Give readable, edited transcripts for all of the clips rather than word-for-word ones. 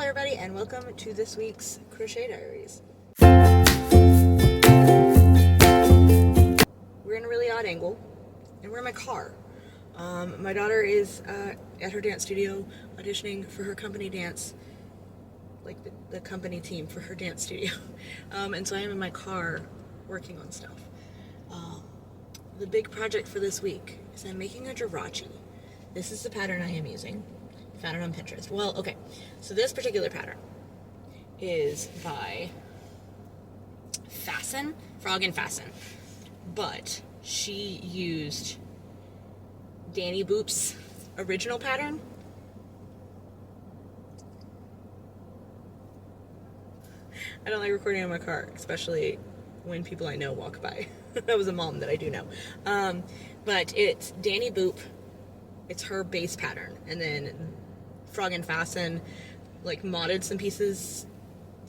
Hello everybody and welcome to this week's Crochet Diaries. We're in a really odd angle and we're in my car. My daughter is at her dance studio auditioning for her company dance, like the company team for her dance studio. And so I am in my car working on stuff. The big project for this week is I'm making a jirachi. This is the pattern I am using. Found it on Pinterest. Well, okay, so this particular pattern is by Frog and Fasten, but she used Danny Boop's original pattern. I don't like recording in my car, especially when people I know walk by. That was a mom that I do know. But it's Danny Boop. It's her base pattern, and then Frog and Fasten like modded some pieces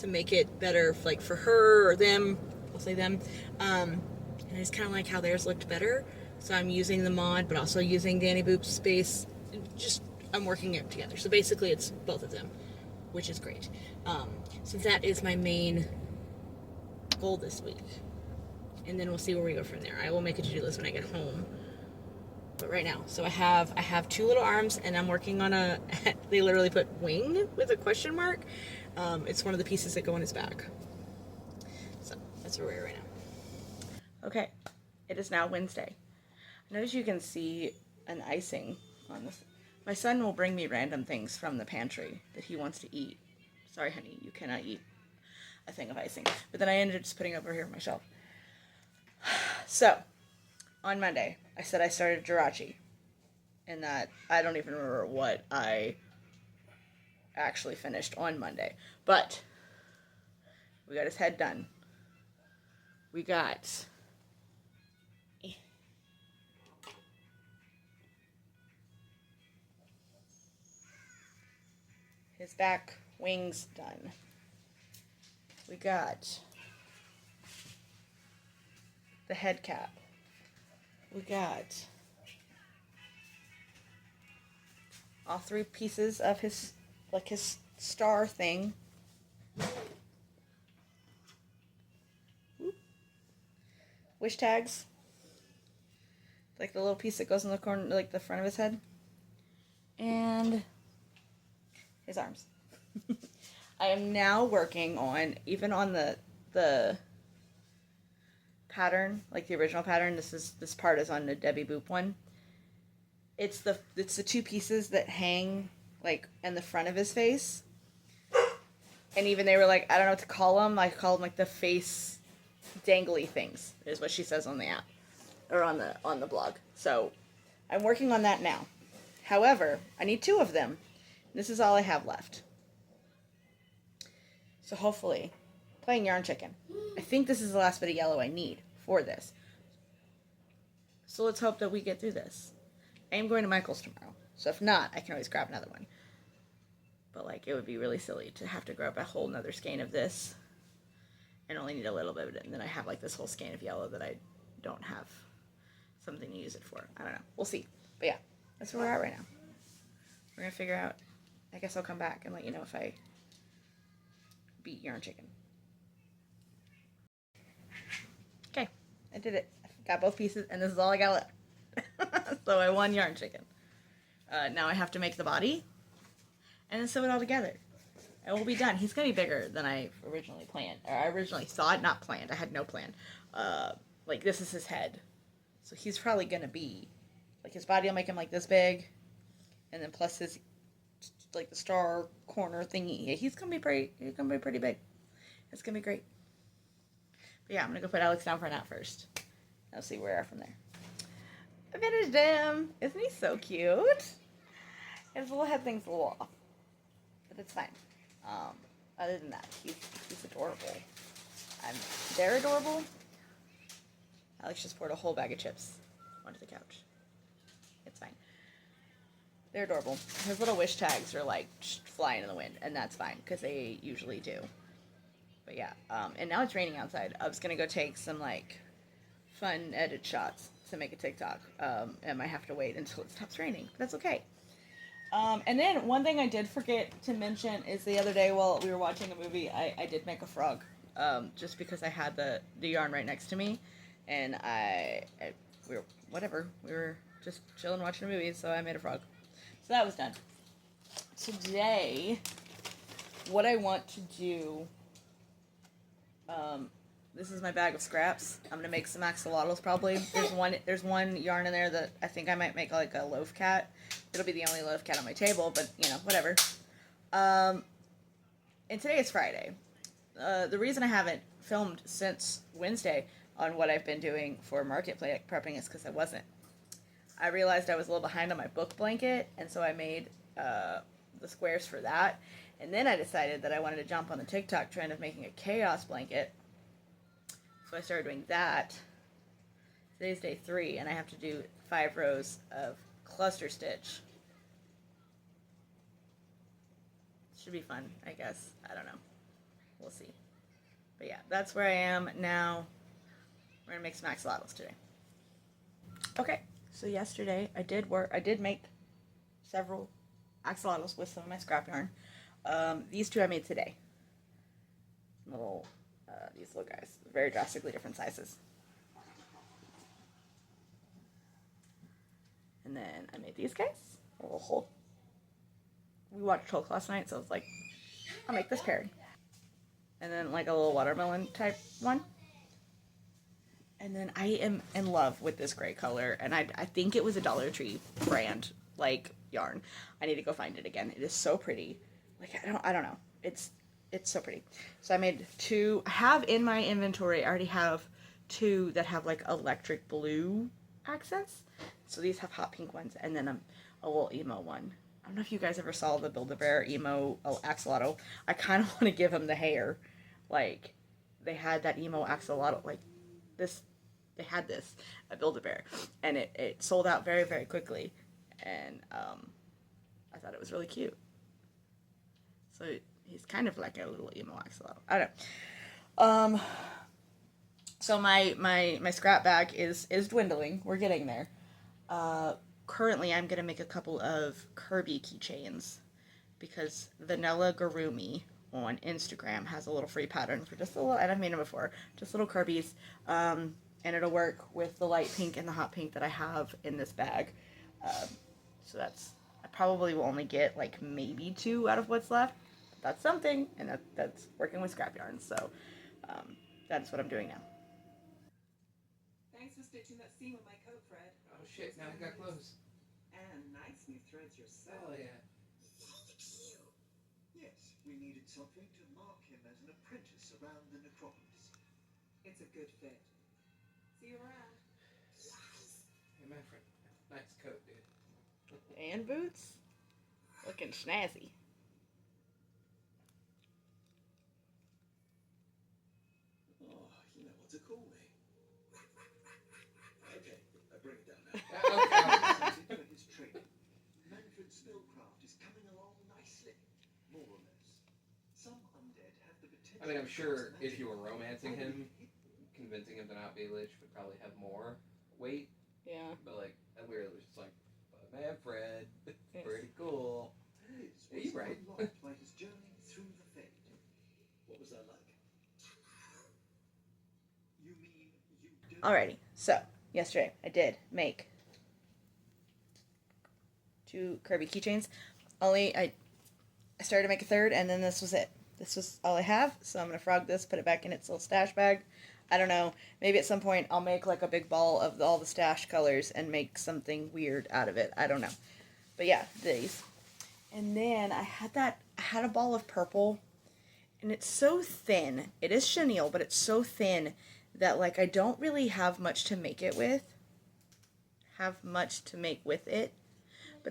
to make it better, like for her or them. I'll say them. And I just kind of like how theirs looked better, so I'm using the mod, but also using Danny Boop's base. Just I'm working it together. So basically, it's both of them, which is great. So that is my main goal this week, and then we'll see where we go from there. I will make a to-do list when I get home. But right now, so I have two little arms, and I'm working on a, they literally put wing with a question mark. It's one of the pieces that go on his back. So that's where we're at right now. Okay, it is now Wednesday. Notice you can see an icing on this. My son will bring me random things from the pantry that he wants to eat. Sorry, honey, you cannot eat a thing of icing. But then I ended up just putting it over here on my shelf. So, on Monday, I said I started jirachi, and that I don't even remember what I actually finished on Monday, but we got his head done. We got his back wings done. We got the head cap. We got all three pieces of his star thing. Wish tags. Like the little piece that goes in the corner, like the front of his head. And his arms. I am now working on, even on the pattern, like the original pattern. This part is on the Debbie Boop one. It's the two pieces that hang like in the front of his face, and even they were like, I don't know what to call them. I call them like the face dangly things, is what she says on the app or on the blog. So I'm working on that now. However, I need two of them. This is all I have left. So hopefully, playing yarn chicken. I think this is the last bit of yellow I need for this. So let's hope that we get through this. I am going to Michael's tomorrow, so if not, I can always grab another one. But like, it would be really silly to have to grab a whole nother skein of this and only need a little bit of it, and then I have like this whole skein of yellow that I don't have something to use it for. I don't know. We'll see. But yeah, that's where we're at right now. We're going to figure out. I guess I'll come back and let you know if I beat yarn chicken. Okay, I did it. I got both pieces, and this is all I got left. So I won yarn chicken. Now I have to make the body, and then sew it all together. And we'll be done. He's going to be bigger than I originally planned. Or I originally thought, not planned. I had no plan. Like, this is his head. So he's probably going to be, like, his body will make him, like, this big. And then plus his, like, the star corner thingy. He's going to be pretty big. It's going to be great. But yeah, I'm going to go put Alex down for a nap first. I'll see where we are from there. I finished him. Isn't he so cute? His little head thing's a little off. But it's fine. Other than that, he's adorable. And they're adorable. Alex just poured a whole bag of chips onto the couch. It's fine. They're adorable. His little wish tags are like flying in the wind, and that's fine, because they usually do. But yeah, and now it's raining outside. I was going to go take some like fun edit shots to make a TikTok. And I might have to wait until it stops raining. But that's okay. And then one thing I did forget to mention is the other day while we were watching a movie, I did make a frog. Just because I had the yarn right next to me, and we were just chilling watching a movie, so I made a frog. So that was done. Today, what I want to do, this is my bag of scraps. I'm gonna make some axolotls probably. There's one yarn in there that I think I might make like a loaf cat. It'll be the only loaf cat on my table, but you know, whatever. And today is Friday. The reason I haven't filmed since Wednesday on what I've been doing for market prepping is because I wasn't. I realized I was a little behind on my book blanket, and so I made the squares for that. And then I decided that I wanted to jump on the TikTok trend of making a chaos blanket. So I started doing that. Today's day 3, and I have to do 5 rows of cluster stitch. Should be fun, I guess. I don't know. We'll see. But yeah, that's where I am now. We're gonna make some axolotls today. Okay, so yesterday I did make several axolotls with some of my scrap yarn. These 2 I made today. These little guys, very drastically different sizes. And then I made these guys, a little Hulk. We watched Hulk last night, so I was like, I'll make this pairing. And then like a little watermelon type one. And then I am in love with this gray color, and I think it was a Dollar Tree brand like yarn. I need to go find it again. It is so pretty. Like I don't know. It's so pretty. So I made 2. I have in my inventory. I already have 2 that have like electric blue accents. So these have hot pink ones, and then a little emo one. I don't know if you guys ever saw the Build-A-Bear emo axolotl. I kind of want to give him the hair. Like, they had that emo axolotl, like, this, they had this at Build-A-Bear. And it sold out very, very quickly. And, I thought it was really cute. So, he's kind of like a little emo axolotl. I don't know. So my scrap bag is dwindling. We're getting there. Currently, I'm going to make a couple of Kirby keychains because Vanilla Gurumi on Instagram has a little free pattern for just a little, and I've made them before, just little Kirby's, and it'll work with the light pink and the hot pink that I have in this bag. So I probably will only get like maybe 2 out of what's left. That's something, and that's working with scrap yarn, so that's what I'm doing now. Thanks for stitching that seam on my coat, Fred. Oh shit, now I got clothes. And nice new threads yourself. Oh yeah. Yes, we needed something to mark him as an apprentice around the necropolis. It's a good fit. See you around. Hey, my friend. Nice coat, dude. And boots. Looking snazzy. Oh, you know what to call me. Okay, I bring it down now. Okay. His training. Manfred Spellcraft is coming along nicely, more or less. Some undead have the potential. I mean, I'm sure if you were romancing him, convincing him to not be a lich would probably have more weight. Yeah. But like, that weird, it was just like, Manfred, pretty cool. Liz Yeah, was you're right. unlocked by his journey through the Fade. What was that like? You mean you don't... Alrighty, so yesterday I did make 2 Kirby keychains. I started to make a 3rd, and then this was it. This was all I have, so I'm gonna frog this, put it back in its little stash bag. I don't know, maybe at some point I'll make like a big ball of all the stash colors and make something weird out of it. I don't know. But yeah, these. And then I had a ball of purple, and it's so thin. It is chenille, but it's so thin that like I don't really have much to make it with. But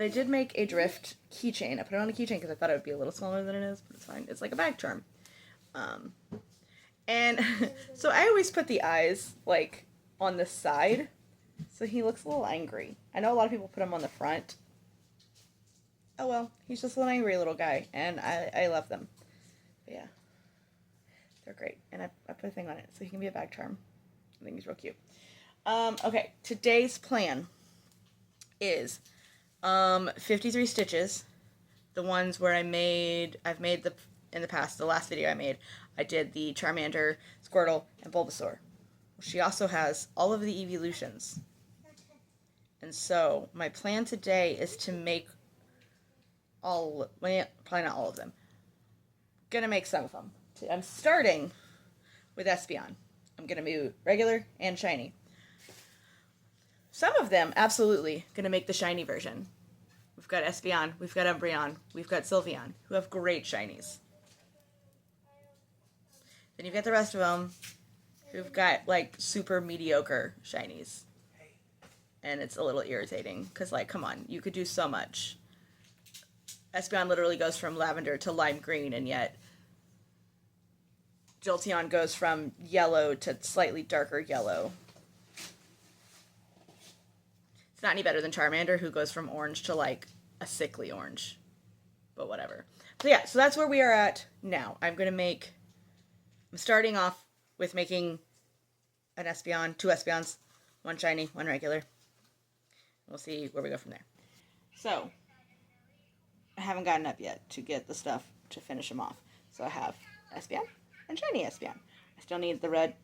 I did make a drift keychain. I put it on a keychain because I thought it would be a little smaller than it is, but it's fine. It's like a bag charm. And so I always put the eyes like on the side, so he looks a little angry. I know a lot of people put him on the front. Oh well, he's just a little angry little guy, and I love them. But yeah, they're great, and I put a thing on it so he can be a bag charm. I think he's real cute. Okay, today's plan is 53 stitches the ones where I've made in the past, the last video I did the Charmander, Squirtle, and Bulbasaur. She also has all of the evolutions. And so, my plan today is to make probably not all of them. Gonna make some of them. I'm starting with Espeon. I'm gonna move regular and shiny. Some of them, absolutely, gonna make the shiny version. We've got Espeon, we've got Umbreon, we've got Sylveon, who have great shinies. Then you've got the rest of them, who've got, like, super mediocre shinies. And it's a little irritating, because, like, come on, you could do so much. Espeon literally goes from lavender to lime green, and yet Jolteon goes from yellow to slightly darker yellow. It's not any better than Charmander, who goes from orange to, like, a sickly orange. But whatever. So yeah, so that's where we are at now. I'm starting off with making an Espeon, 2 Espeons, 1 shiny, 1 regular. We'll see where we go from there. So, I haven't gotten up yet to get the stuff to finish them off. So I have Espeon and shiny Espeon. I still need the red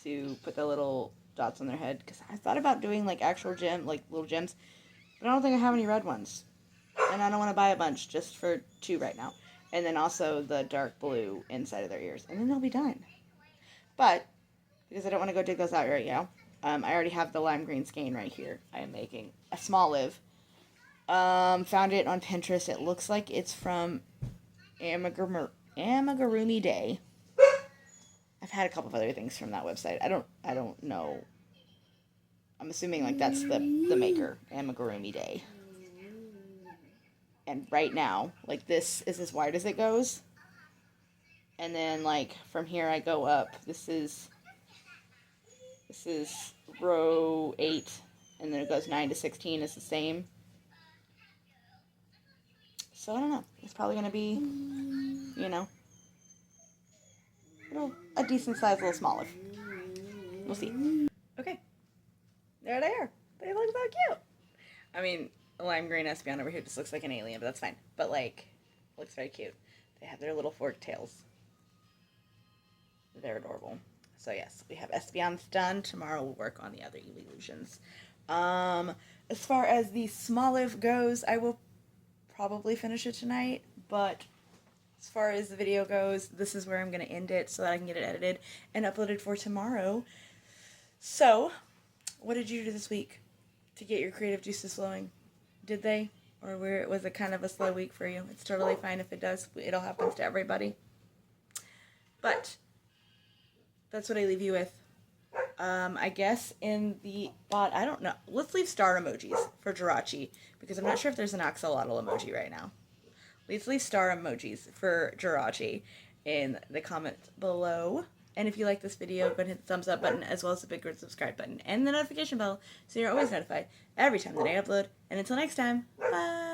to put the little dots on their head, because I thought about doing, like, actual little gems, but I don't think I have any red ones. And I don't want to buy a bunch just for 2 right now. And then also the dark blue inside of their ears. And then they'll be done. But, because I don't want to go dig those out right now, I already have the lime green skein right here. I am making a small live. Found it on Pinterest. It looks like it's from Amigurumi Day. I've had a couple of other things from that website. I don't know. I'm assuming, like, that's the maker, Amigurumi Day. And right now, like, this is as wide as it goes. And then, like, from here I go up. This is row 8, and then it goes 9 to 16 is the same. So I don't know. It's probably going to be, you know, a decent sized little smaller. We'll see. Okay. There they are. They look so cute. I mean, the lime green Espeon over here just looks like an alien, but that's fine. But, like, it looks very cute. They have their little forked tails. They're adorable. So yes, we have Espeons done. Tomorrow we'll work on the other evolutions. As far as the Smoliv goes, I will probably finish it tonight, but as far as the video goes, this is where I'm going to end it so that I can get it edited and uploaded for tomorrow. So, what did you do this week to get your creative juices flowing? Did they? Or was it kind of a slow week for you? It's totally fine if it does. It all happens to everybody. But that's what I leave you with. I guess in the bot, I don't know. Let's leave star emojis for Jirachi, because I'm not sure if there's an axolotl emoji right now. Let's leave star emojis for Jirachi in the comments below. And if you like this video, go ahead and hit the thumbs up button, as well as the big red subscribe button and the notification bell, so you're always notified every time that I upload. And until next time, bye!